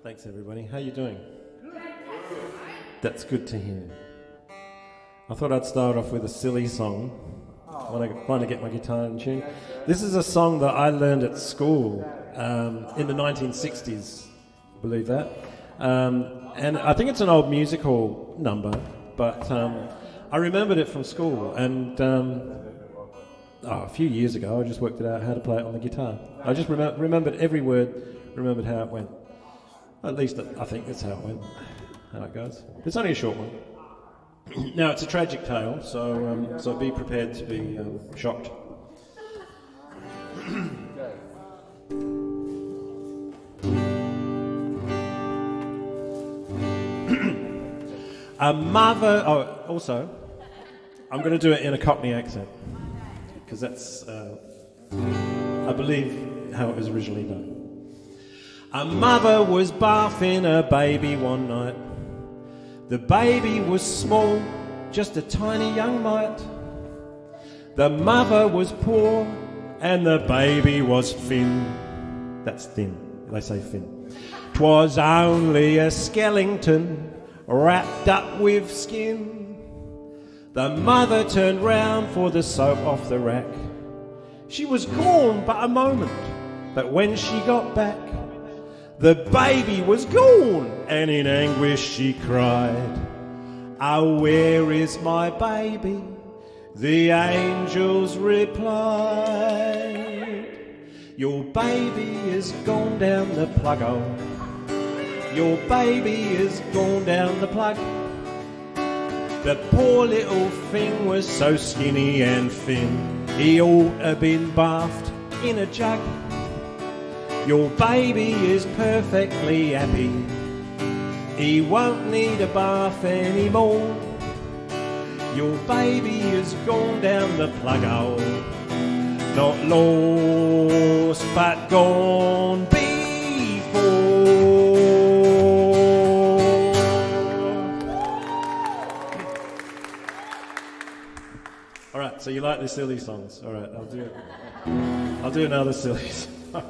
Thanks, everybody. How you doing? That's good to hear. I thought I'd start off with a silly song when I finally get my guitar in tune. This is a song that I learned at school in the 1960s, believe that. And I think it's an old music hall number, but I remembered it from school, and a few years ago I just worked it out how to play it on the guitar. I just remembered every word, remembered how it went. At least I think that's how it went, how it goes. It's only a short one. Now, it's a tragic tale, so be prepared to be shocked. A mother... Oh, also, I'm going to do it in a Cockney accent, because that's, I believe, how it was originally done. A mother was bathing her baby one night. The baby was small, just a tiny young mite. The mother was poor, and the baby was thin. That's thin, they say thin. 'Twas only a skeleton wrapped up with skin. The mother turned round for the soap off the rack. She was gone but a moment, but when she got back, the baby was gone, and in anguish she cried, "Oh, where is my baby?" The angels replied, "Your baby is gone down the plug hole. Your baby is gone down the plug. The poor little thing was so skinny and thin, he ought to have been bathed in a jug. Your baby is perfectly happy, he won't need a bath anymore. Your baby is gone down the plug hole, not lost but gone before." All right, so you like the silly songs? All right, I'll do another silly song.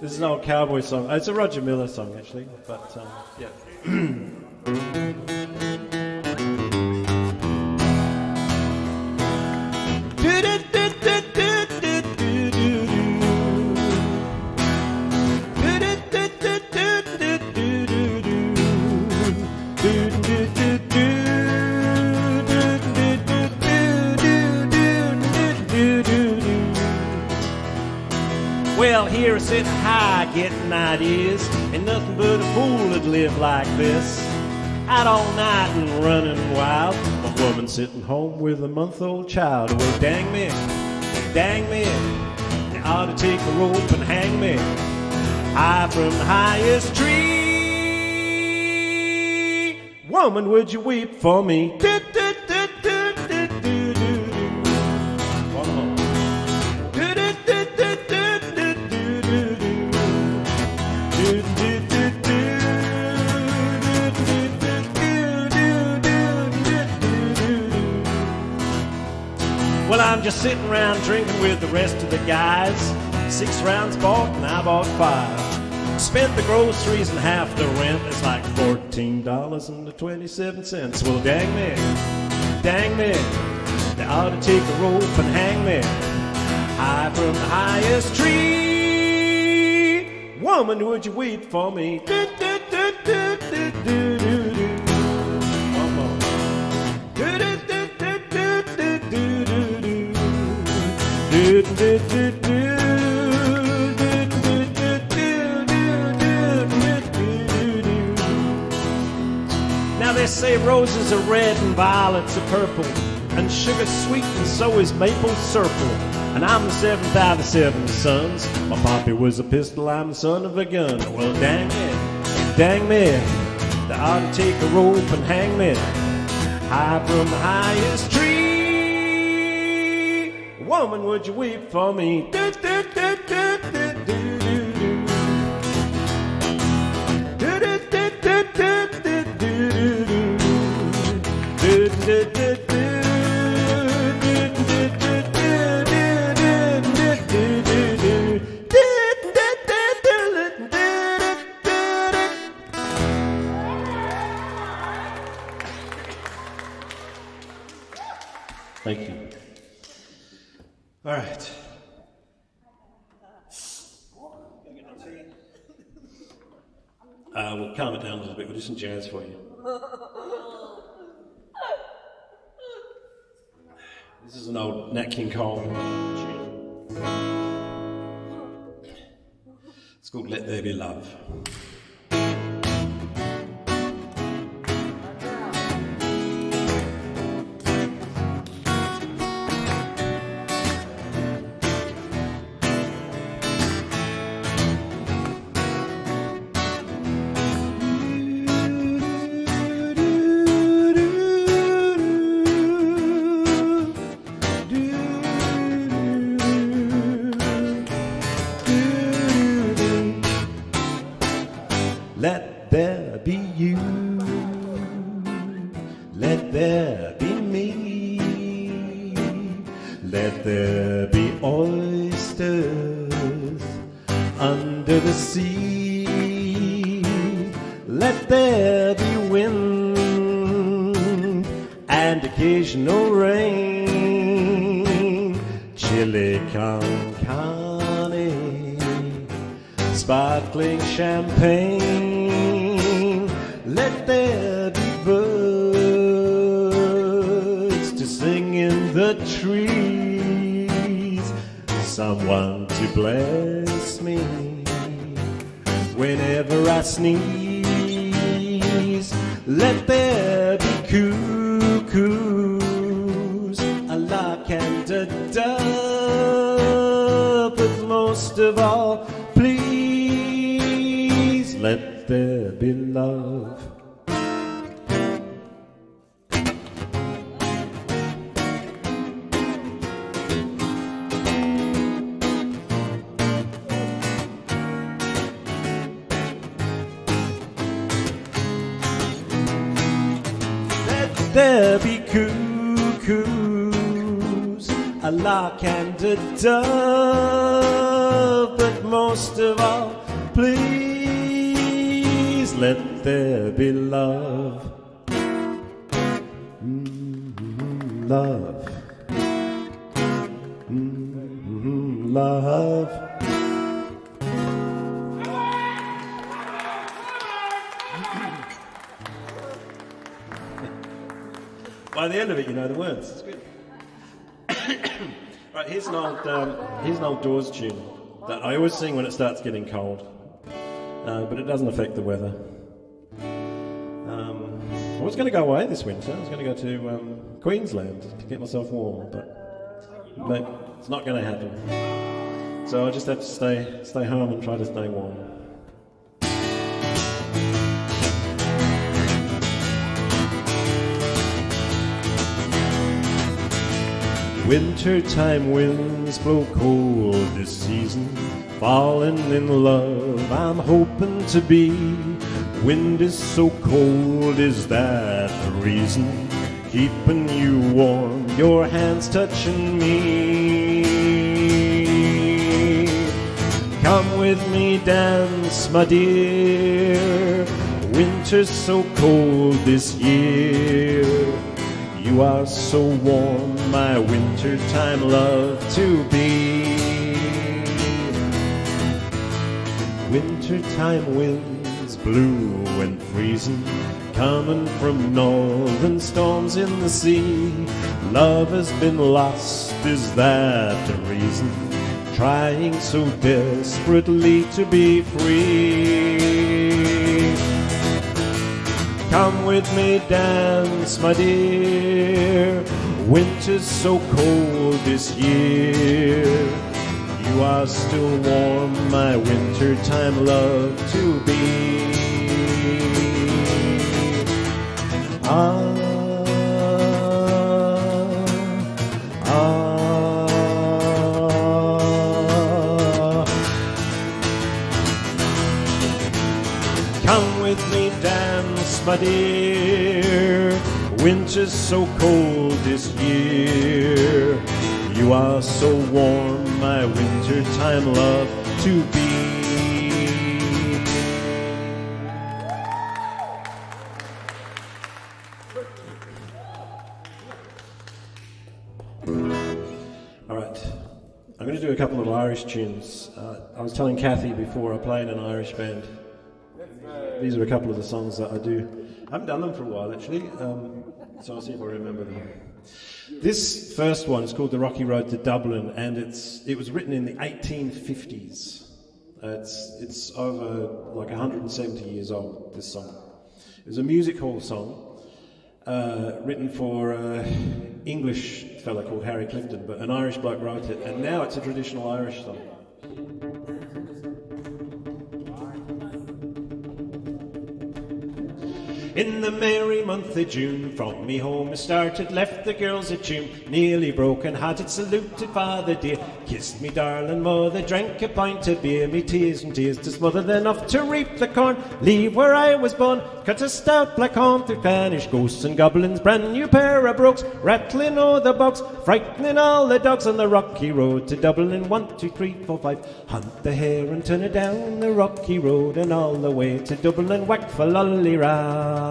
This is an old cowboy song. It's a Roger Miller song, actually, but yeah. Well, here sitting high, getting ideas, and nothing but a fool would live like this. Out all night and running wild, a woman sitting home with a month-old child. Well, dang me, they ought to take a rope and hang me high from the highest tree. Woman, would you weep for me? Well, I'm just sitting around drinking with the rest of the guys. 6 rounds bought and I bought 5. Spent the groceries and half the rent. It's like $14.27. Well, dang me, they ought to take a rope and hang me high from the highest tree. Woman, would you weep for me? One more. Now they say roses are red and violets are purple, and sugar's sweet and so is maple syrup. And I'm the 7th out of 7 sons. My poppy was a pistol, I'm the son of a gun. Well, dang me, they ought to take a rope and hang me high from the highest tree. Woman, would you weep for me? Thank you. All right. We'll calm it down a little bit. We'll do some jazz for you. This is an old Nat King Cole tune. It's called Let There Be Love. Let there be you, let there be me, let there be oysters under the sea, let there be wind and occasional rain, chili con carne, sparkling champagne. Let there be birds to sing in the trees, someone to bless me whenever I sneeze. Let there be cuckoos, a lark and a dove, but most of all, please let there be love. There be cuckoos, a lark and a dove, but most of all, please let there be love. Love. Love. By the end of it, you know the words. It's good. Right, here's an old Doors tune that I always sing when it starts getting cold, but it doesn't affect the weather. I was going to go away this winter. I was going to go to Queensland to get myself warm, but it's not going to happen. So I just have to stay home and try to stay warm. Wintertime winds blow cold this season, falling in love I'm hoping to be. Wind is so cold, is that the reason? Keeping you warm, your hands touching me. Come with me, dance, my dear. Winter's so cold this year. You are so warm, my wintertime love to be. Wintertime winds blue and freezing, coming from northern storms in the sea. Love has been lost, is that the reason? Trying so desperately to be free. Come with me, dance, my dear. Winter's so cold this year. You are still warm, my wintertime love to be. Come with me, dance, my dear. Winter's so cold this year. You are so warm, my wintertime love to be. going to do a couple of Irish tunes. I was telling Kathy before, I play in an Irish band. These are a couple of the songs that I do. I haven't done them for a while, actually, so I'll see if I remember them. This first one is called The Rocky Road to Dublin, and it was written in the 1850s. It's over like 170 years old, this song. It was a music hall song written for an English fella called Harry Clifton, but an Irish bloke wrote it, and now it's a traditional Irish song. In the merry month of June, from me home I started, left the girls at tune, nearly broken-hearted, saluted father dear, kissed me darling mother, drank a pint of beer, me tears and tears to smother, enough to reap the corn, leave where I was born, cut a stout black horn through Spanish ghosts and goblins, brand new pair of brogues, rattling o'er the bogs, frightening all the dogs on the rocky road to Dublin. 1, 2, 3, 4, 5, hunt the hare and turn it down the rocky road and all the way to Dublin, whack for lolly-ra.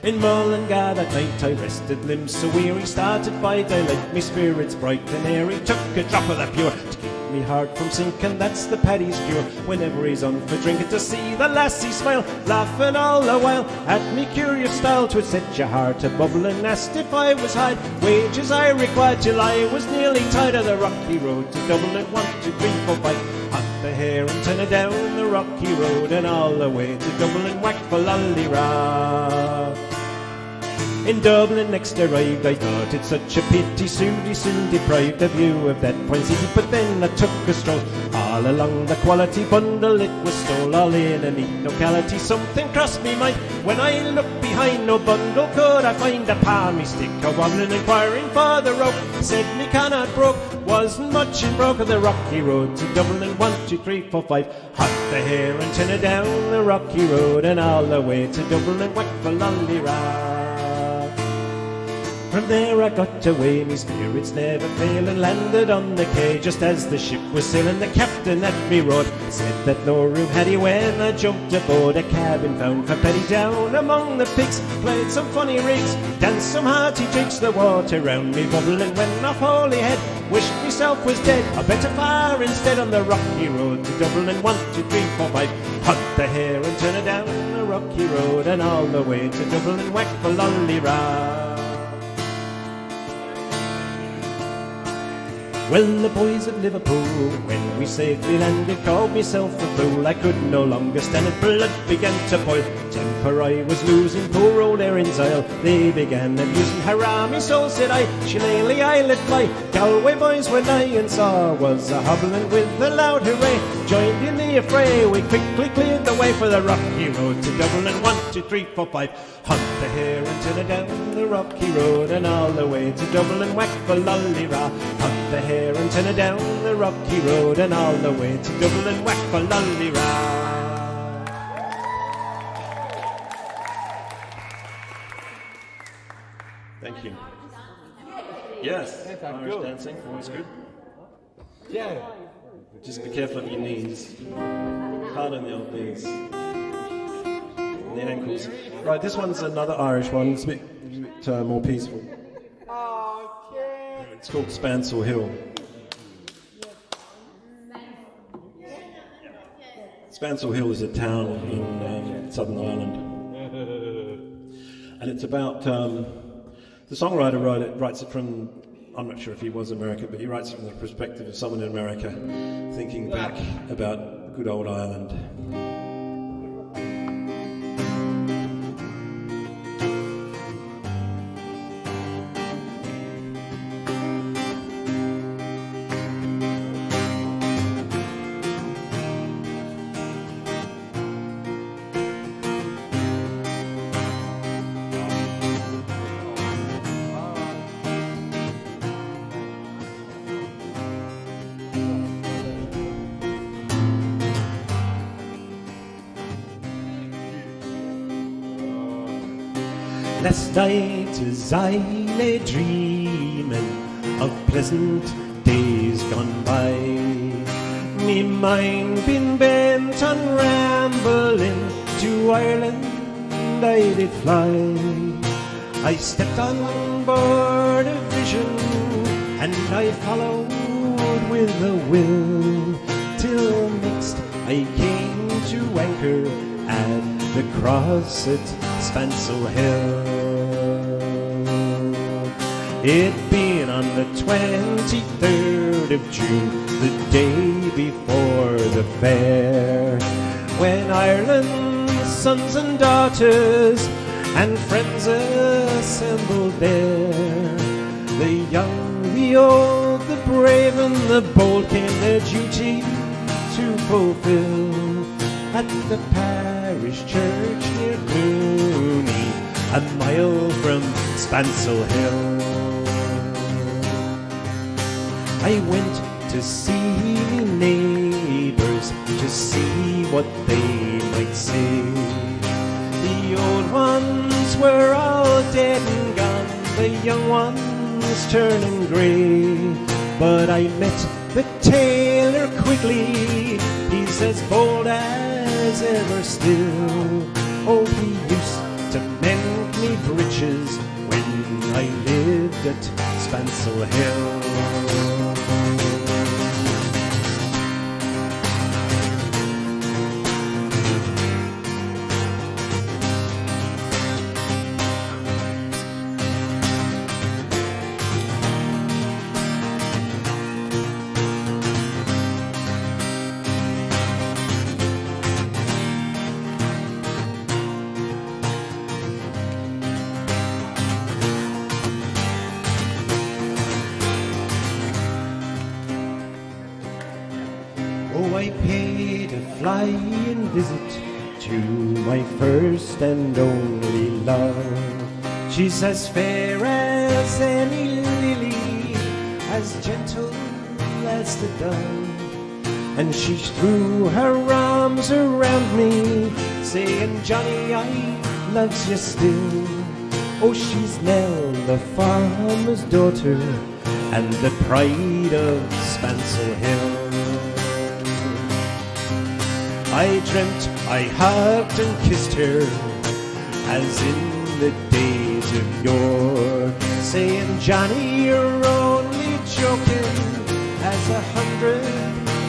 In Mullingar that night I rested, limbs so weary, started by daylight, me spirits bright and airy, took a drop of the pure to keep me heart from sinking, that's the paddy's cure, whenever he's on for drinking, to see the lassie smile, laughing all the while, at me curious style, 'twould set your heart a bubbling, asked if I was high, wages I required, till I was nearly tired of the rocky road to Dublin. 1, 2, 3, 4, 5, hunt the hare and turn it down the rocky road and all the way to Dublin, whack for lolly-ra. In Dublin next arrived, I thought it such a pity, soon deprived the view of that fine city, but then I took a stroll, all along the quality bundle it was stole, all in a neat locality, something crossed me mind, when I looked behind, no bundle could I find, upon me stick a wobbling, inquiring for the rope, said me cannot broke, wasn't much in broke of the rocky road to Dublin. 1, 2, 3, 4, 5, hunt the hare and turn it down the rocky road and all the way to Dublin, whack for lolly-ra. From there I got away, me spirits never failing, landed on the quay just as the ship was sailing. The captain at me roared, said that no room had he when I jumped aboard. A cabin found for Paddy down among the pigs, played some funny rigs, danced some hearty jigs, the water round me bubbling, went off Holyhead, wished myself was dead, a better far instead on the rocky road to Dublin. 1, 2, 3, 4, 5, hunt the hare and turn it down the rocky road and all the way to Dublin, whack for lolly-ra. Well, the boys of Liverpool, when we safely landed, called myself a fool. I could no longer stand it, blood began to boil, temper I was losing, poor old Erin's Isle, they began abusing. Hurrah, me soul, said I, shillelagh I let fly, Galway boys were nigh and saw was a hobbling with a loud hooray, joined in the affray, we quickly cleared the way for the rocky road to Dublin. 1, 2, 3, 4, 5, hunt the hare and turn it down the rocky road and all the way to Dublin, whack for lolly-ra. Hunt the hare and turn it down the rocky road and all the way to Dublin, whack for lolly-ra. Thank you. Yes, Irish dancing, always good. Yeah. Just be careful of your knees. Hard on the old knees. And the ankles. Right, this one's another Irish one. It's a bit more peaceful. It's called Spansel Hill. Spansel Hill is a town in Southern Ireland. And it's about... the songwriter writes it from... I'm not sure if he was American, but he writes it from the perspective of someone in America thinking back about good old Ireland. Last night as I lay dreaming of pleasant days gone by, me mind been bent on rambling, to Ireland I did fly. I stepped on board a vision and I followed with a will, till next I came to anchor at the cross at Spancel Hill. It being on the 23rd of June, the day before the fair, when Ireland's sons and daughters and friends assembled there. The young, the old, the brave and the bold came their duty to fulfill at the parish church near Clooney, a mile from Spancel Hill. I went to see neighbours to see what they might say. The old ones were all dead and gone, the young ones turning grey. But I met the tailor quickly, he's as bold as ever still. Oh, he used to mend me breeches when I lived at Spancel Hill. Oh, I paid a flying visit to my first and only love. She's as fair as any lily, as gentle as the dove. And she threw her arms around me, saying, Johnny, I loves you still. Oh, she's Nell, the farmer's daughter, and the pride of Spancel Hill. I dreamt I hugged and kissed her, as in the days of yore, saying, Johnny, you're only joking, as 100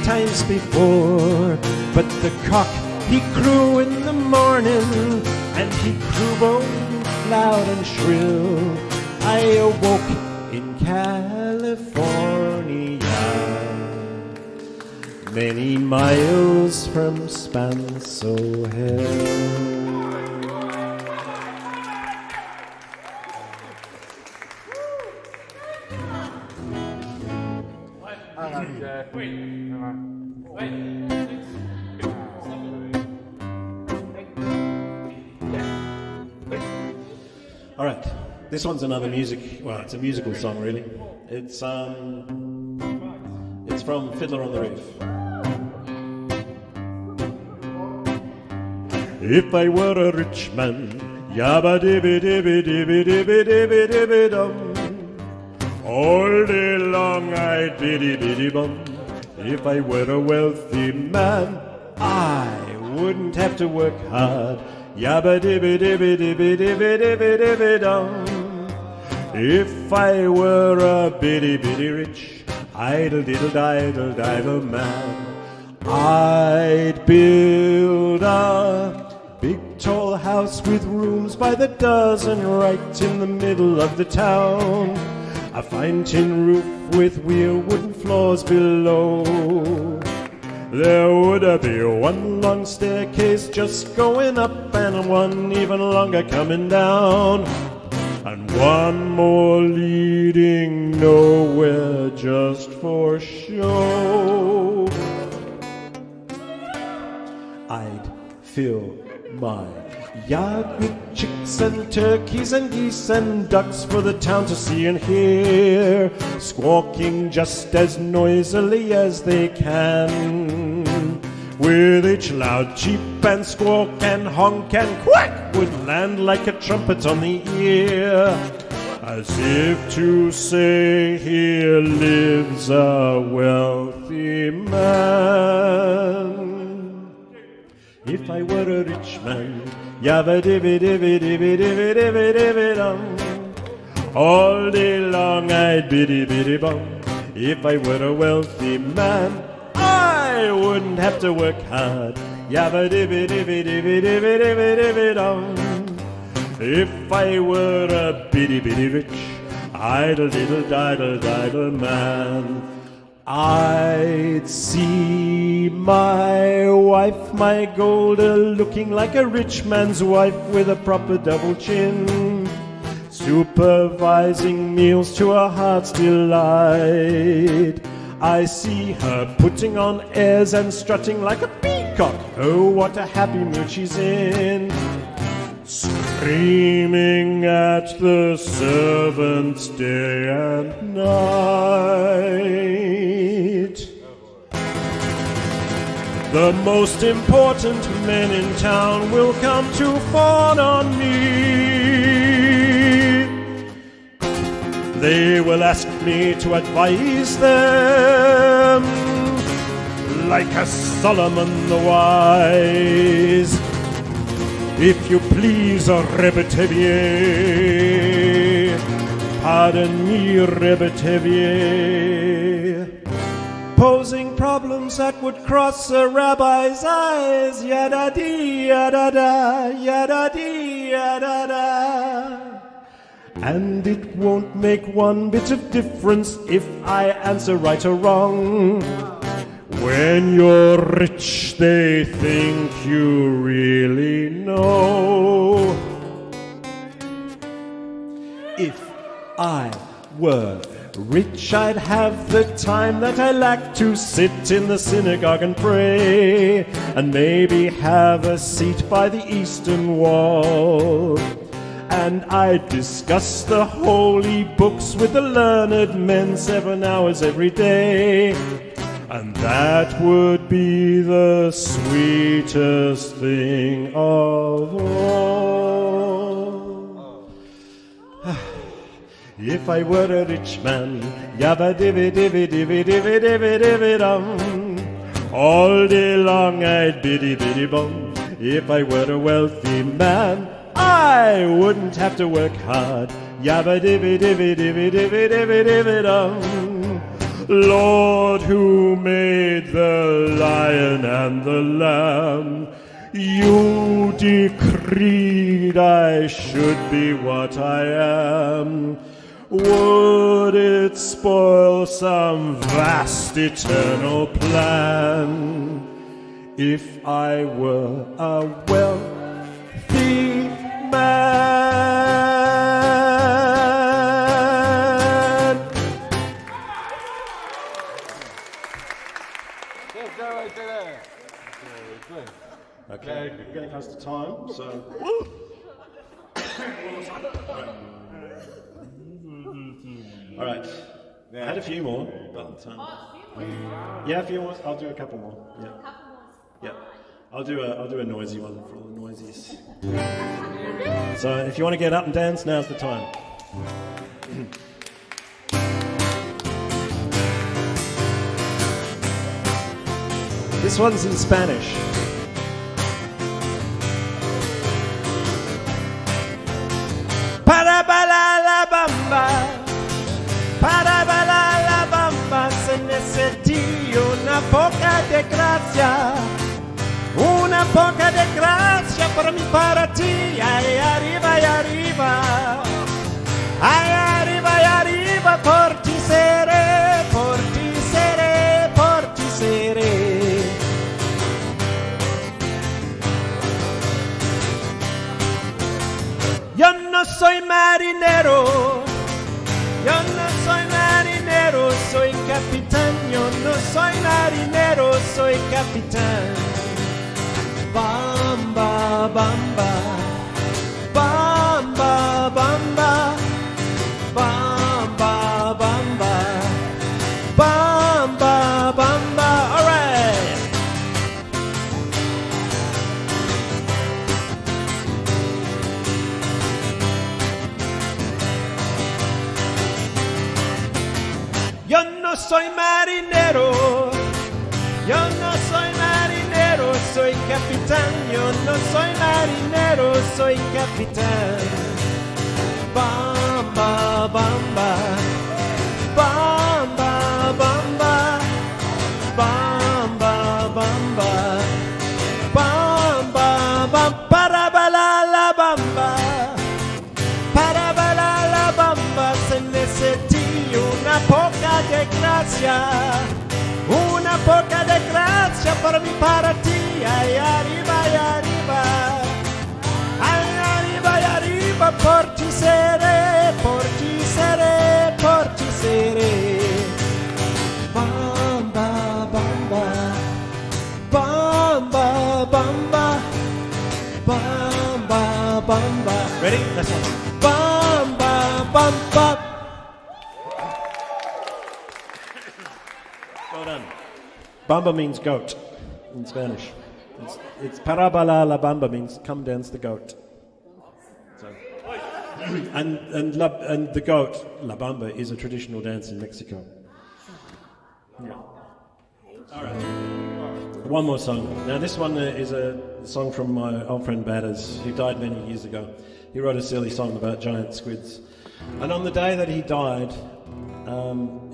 times before. But the cock, he crew in the morning, and he crew both loud and shrill. I awoke in California, many miles from Spancel Hill. All right, this one's another well, it's a musical song, really. It's from Fiddler on the Roof. If I were a rich man, yabba dibby dibby dibby dibby dibby dibby dum, all day long I'd biddy biddy bum. If I were a wealthy man, I wouldn't have to work hard, yabba dibby dibby dibby dibby dibby dibby dum. If I were a biddy biddy rich, idle diddle diddle diddle man, I'd build a big tall house with rooms by the dozen right in the middle of the town. A fine tin roof with real wooden floors below. There would be one long staircase just going up and one even longer coming down, and one more leading nowhere just for show. I'd fill my yard with chicks and turkeys and geese and ducks for the town to see and hear, squawking just as noisily as they can. With each loud cheep and squawk and honk and quack would land like a trumpet on the ear, as if to say, here lives a wealthy man. If I were a rich man, yabba dibby dibby dibby dibby dibby dibby dum, all day long I'd biddy biddy bum. If I were a wealthy man, I wouldn't have to work hard. Yabba dibby dibby dibby dibby dibby dibby dum. If I were a bitty bitty rich, idle diddle diddle diddle man, I'd see my wife, my Golda, looking like a rich man's wife with a proper double chin, supervising meals to her heart's delight. I see her putting on airs and strutting like a peacock. Oh, what a happy mood she's in. Screaming at the servants day and night. The most important men in town will come to fawn on me. They will ask me to advise them like a Solomon the Wise. If you please, Rebetevie, pardon me, Rebetevie, posing problems that would cross a rabbi's eyes, yada-dee, yada-da, yada-dee, yada-da. And it won't make one bit of difference if I answer right or wrong. When you're rich, they think you really know. If I were rich, I'd have the time that I lack to sit in the synagogue and pray, and maybe have a seat by the eastern wall. And I'd discuss the holy books with the learned men 7 hours every day. And that would be the sweetest thing of all. If I were a rich man, yabba divvy divvy divvy divvy divvy divvy dum, all day long I'd biddy biddy bum. If I were a wealthy man, I wouldn't have to work hard. Yabba divvy divvy divvy divvy divvy divvy dum. Lord, who made the lion and the lamb, you decreed I should be what I am. Would it spoil some vast eternal plan if I were a wealthy man? Okay, we're getting close to time, so. All right. I had a few more, but yeah, a few more. I'll do a couple more. Yeah. Yeah. I'll do a noisy one for all the noisies. So if you want to get up and dance, now's the time. This one's in Spanish. Para bailar la bamba, para bailar la bamba se necesita una poca de gracia, una poca de gracia para mí, para ti. Ay, arriba y arriba, ay, arriba y arriba, por ti seré, por ti seré, por ti seré. Yo no soy marinero, yo no soy marinero, soy capitán. Yo no soy marinero, soy capitán. Bamba, bamba, bamba, bamba, bamba, bamba, bamba, bamba. All right. Yo no soy marinero, yo no soy marinero, soy capitán. Yo no soy marinero, soy capitán. Bamba, bamba, bamba, Parabala bamba, parabala bamba, se necesiti una poca de gracia por mi para ti, ay arriba, por ti seré, bamba, bamba, bamba, bamba. Bamba, bamba. Ready? That's one. Bamba, bamba. Well done. Bamba means goat in Spanish. It's parabala la bamba means come dance the goat. So, and the goat, la bamba, is a traditional dance in Mexico. Yeah. All right. One more song. Now this one is a song from my old friend Batters, who died many years ago. He wrote a silly song about giant squids. And on the day that he died,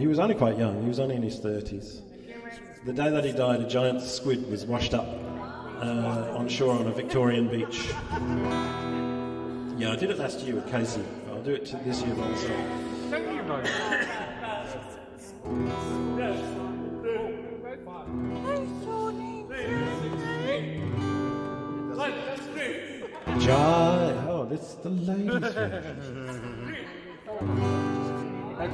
he was only quite young, he was only in his 30s. The day that he died, a giant squid was washed up on shore on a Victorian beach. Yeah, I did it last year with Casey. I'll do it this year by myself. Thank you, guys. Oh, that's the ladies' version. I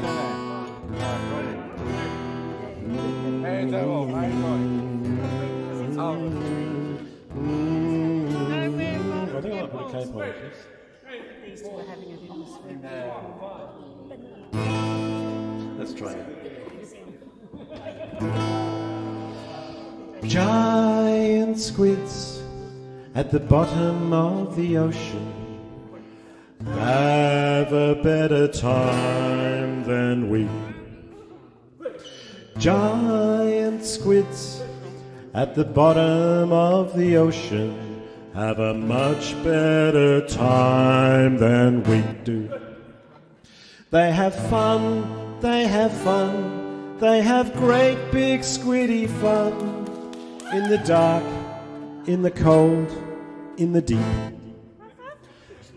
think I might put a cape on it. Let's try it. Giant squids at the bottom of the ocean have a better time than we. Giant squids at the bottom of the ocean have a much better time than we do. They have fun, they have fun, they have great big squiddy fun. In the dark, in the cold, in the deep.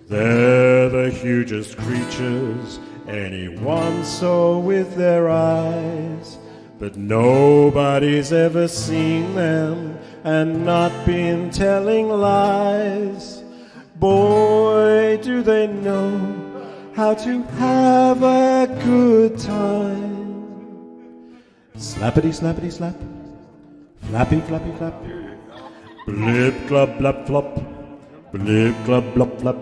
They're the hugest creatures anyone saw with their eyes. But nobody's ever seen them and not been telling lies. Boy, do they know how to have a good time. Slappity, slappity, slap. Flappy, flappy, flap. Blip, glub, blap, flop. Blip, glub, blop, flap.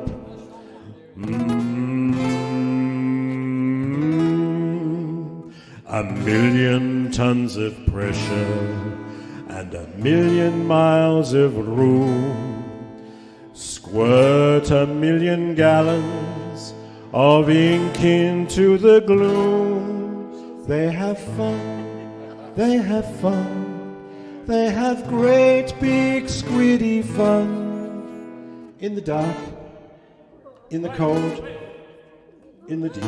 A million tons of pressure and a million miles of room. Squirt a million gallons of ink into the gloom. They have fun, they have fun. They have great big squiddy fun. In the dark, in the cold, in the deep.